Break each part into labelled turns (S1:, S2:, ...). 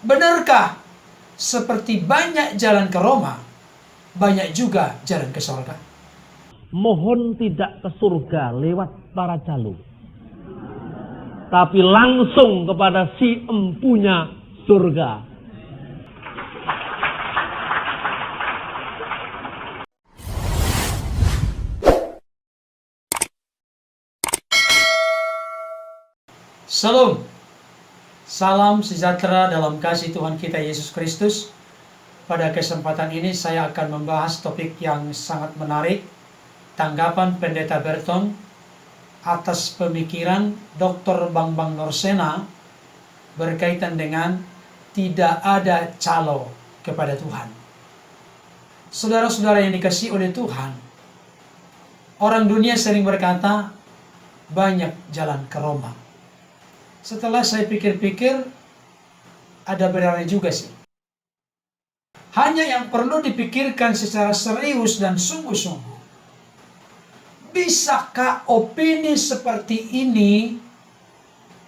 S1: Benarkah seperti banyak jalan ke Roma, banyak juga jalan ke surga?
S2: Mohon tidak ke surga lewat para calo, tapi langsung kepada si empunya surga.
S1: Shalom, salam sejahtera dalam kasih Tuhan kita Yesus Kristus. Pada kesempatan ini saya akan membahas topik yang sangat menarik, tanggapan Pendeta Berton atas pemikiran Dr. Bambang Norsena berkaitan dengan tidak ada calo kepada Tuhan. Saudara-saudara yang dikasihi oleh Tuhan, orang dunia sering berkata banyak jalan ke Roma. Setelah saya pikir-pikir, ada benarnya juga sih. Hanya yang perlu dipikirkan secara serius dan sungguh-sungguh, bisakah opini seperti ini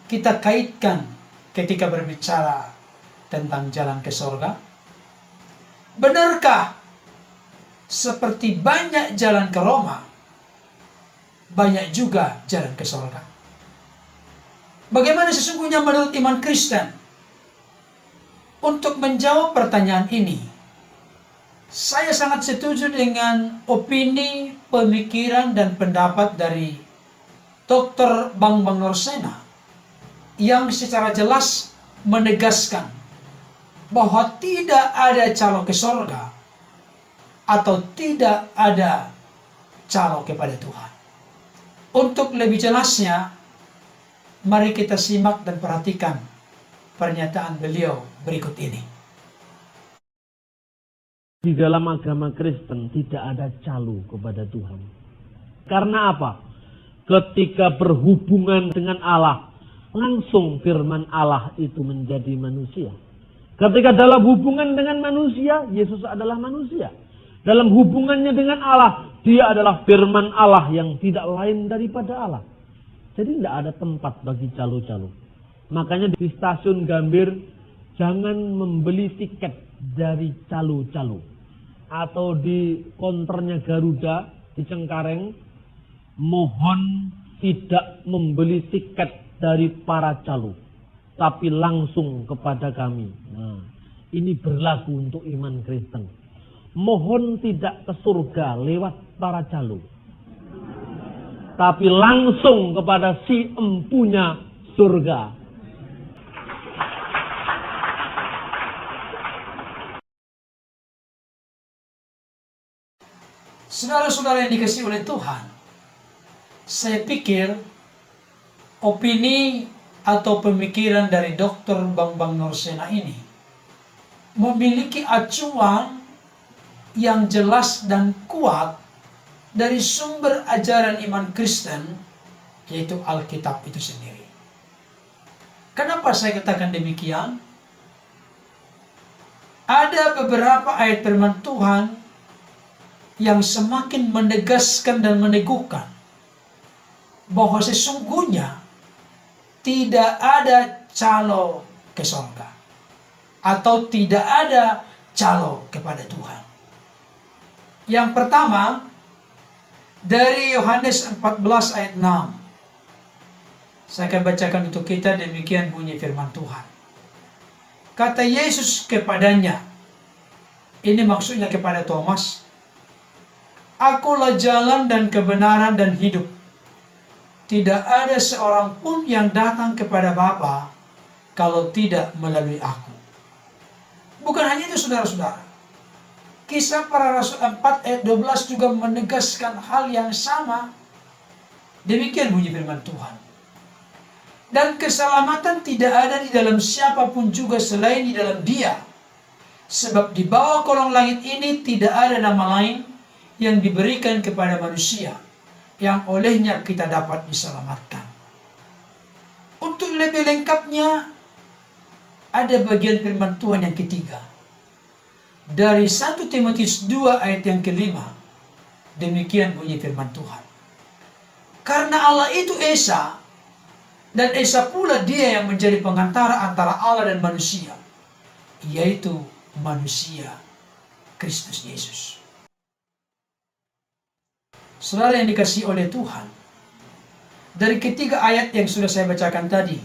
S1: kita kaitkan ketika berbicara tentang jalan ke surga? Benarkah seperti banyak jalan ke Roma, banyak juga jalan ke surga? Bagaimana sesungguhnya menurut iman Kristen? Untuk menjawab pertanyaan ini, saya sangat setuju dengan opini, pemikiran, dan pendapat dari Dr. Bambang Norsena yang secara jelas menegaskan bahwa tidak ada calo ke surga atau tidak ada calo kepada Tuhan. Untuk lebih jelasnya, mari kita simak dan perhatikan pernyataan beliau berikut ini.
S2: Di dalam agama Kristen tidak ada calo kepada Tuhan. Karena apa? Ketika berhubungan dengan Allah, langsung firman Allah itu menjadi manusia. Ketika dalam hubungan dengan manusia, Yesus adalah manusia. Dalam hubungannya dengan Allah, dia adalah firman Allah yang tidak lain daripada Allah. Jadi tidak ada tempat bagi calo-calo. Makanya di stasiun Gambir, jangan membeli tiket dari calo-calo. Atau di konternya Garuda di Cengkareng, mohon tidak membeli tiket dari para calo, tapi langsung kepada kami. Nah, ini berlaku untuk iman Kristen. Mohon tidak ke surga lewat para calo, tapi langsung kepada si empunya surga.
S1: Saudara-saudara yang dikasihi oleh Tuhan, saya pikir opini atau pemikiran dari Dr. Bambang Norsena ini memiliki acuan yang jelas dan kuat dari sumber ajaran iman Kristen, yaitu Alkitab itu sendiri. Kenapa saya katakan demikian? Ada beberapa ayat firman Tuhan yang semakin menegaskan dan meneguhkan bahwa sesungguhnya tidak ada calo ke surga atau tidak ada calo kepada Tuhan. Yang pertama, dari Yohanes 14 ayat 6. Saya akan bacakan untuk kita, demikian bunyi firman Tuhan. Kata Yesus kepadanya, ini maksudnya kepada Thomas, Akulah jalan dan kebenaran dan hidup. Tidak ada seorang pun yang datang kepada Bapa kalau tidak melalui aku. Bukan hanya itu saudara-saudara. Kisah Para Rasul 4 ayat 12 juga menegaskan hal yang sama. Demikian bunyi firman Tuhan. Dan keselamatan tidak ada di dalam siapapun juga selain di dalam Dia. Sebab di bawah kolong langit ini tidak ada nama lain yang diberikan kepada manusia yang olehnya kita dapat diselamatkan. Untuk lebih lengkapnya, ada bagian firman Tuhan yang ketiga. Dari 1 Timotius 2 ayat yang kelima, demikian bunyi firman Tuhan. Karena Allah itu Esa, dan Esa pula dia yang menjadi pengantara antara Allah dan manusia, yaitu manusia Kristus Yesus. Saudara yang dikasihi oleh Tuhan, dari ketiga ayat yang sudah saya bacakan tadi,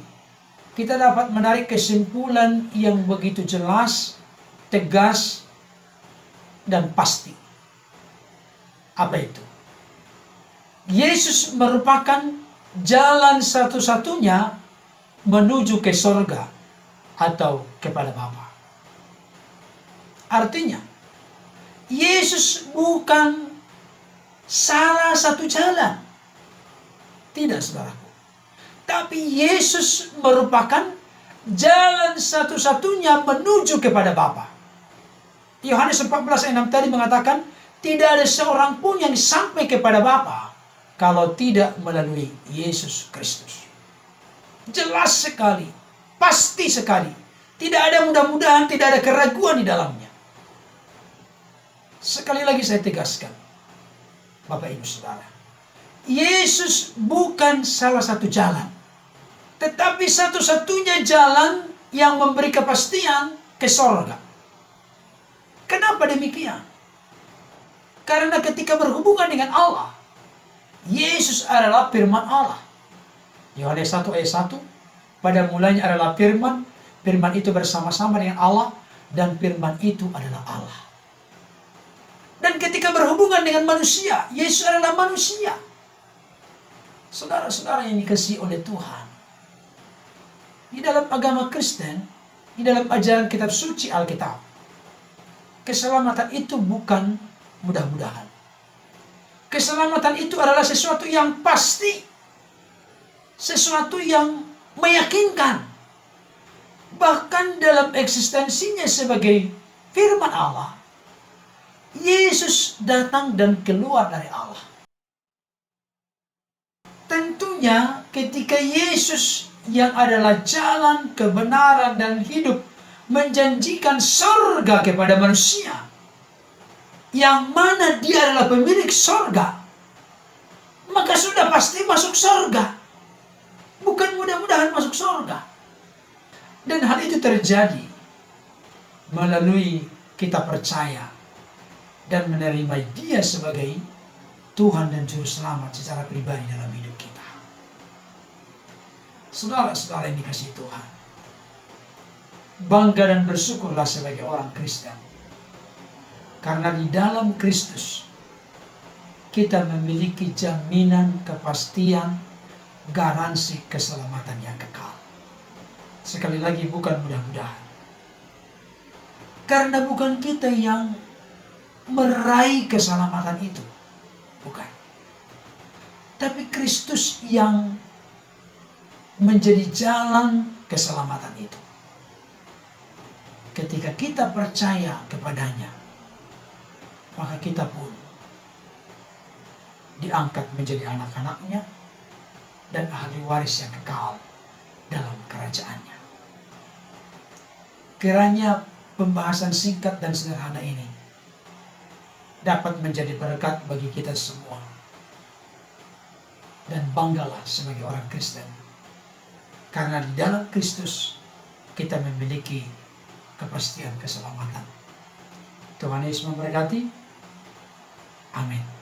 S1: kita dapat menarik kesimpulan yang begitu jelas, tegas, dan pasti. Apa itu? Yesus merupakan jalan satu-satunya menuju ke sorga atau kepada Bapa. Artinya, Yesus bukan salah satu jalan. Tidak, saudaraku. Tapi Yesus merupakan jalan satu-satunya menuju kepada Bapa. Yohanes 14 ayat 6 tadi mengatakan, tidak ada seorang pun yang sampai kepada Bapa kalau tidak melalui Yesus Kristus. Jelas sekali, pasti sekali. Tidak ada mudah-mudahan, tidak ada keraguan di dalamnya. Sekali lagi saya tegaskan, Bapak Ibu Saudara, Yesus bukan salah satu jalan, tetapi satu-satunya jalan yang memberi kepastian ke sorga. Kenapa demikian? Karena ketika berhubungan dengan Allah, Yesus adalah firman Allah. Yohanes 1 ayat 1, pada mulanya adalah firman, firman itu bersama-sama dengan Allah, dan firman itu adalah Allah. Dan ketika berhubungan dengan manusia, Yesus adalah manusia. Saudara-saudara yang dikasihi oleh Tuhan, di dalam agama Kristen, di dalam ajaran kitab suci Alkitab, keselamatan itu bukan mudah-mudahan. Keselamatan itu adalah sesuatu yang pasti, sesuatu yang meyakinkan. Bahkan dalam eksistensinya sebagai firman Allah, Yesus datang dan keluar dari Allah. Tentunya ketika Yesus yang adalah jalan, kebenaran, dan hidup menjanjikan surga kepada manusia, yang mana dia adalah pemilik surga, maka sudah pasti masuk surga. Bukan mudah-mudahan masuk surga. Dan hal itu terjadi melalui kita percaya dan menerima Dia sebagai Tuhan dan Juru Selamat secara pribadi dalam hidup kita. Saudara-saudara yang dikasihi Tuhan, bangga dan bersyukurlah sebagai orang Kristen, karena di dalam Kristus kita memiliki jaminan, kepastian, garansi keselamatan yang kekal. Sekali lagi, bukan mudah-mudahan. Karena bukan kita yang meraih keselamatan itu, bukan. Tapi Kristus yang menjadi jalan keselamatan itu. Ketika kita percaya kepadanya, maka kita pun diangkat menjadi anak-anaknya dan ahli waris yang kekal dalam kerajaannya. Kiranya pembahasan singkat dan sederhana ini dapat menjadi berkat bagi kita semua. Dan banggalah sebagai orang Kristen, karena di dalam Kristus kita memiliki kepastian keselamatan. Tuhan Yesus memberkati. Amin.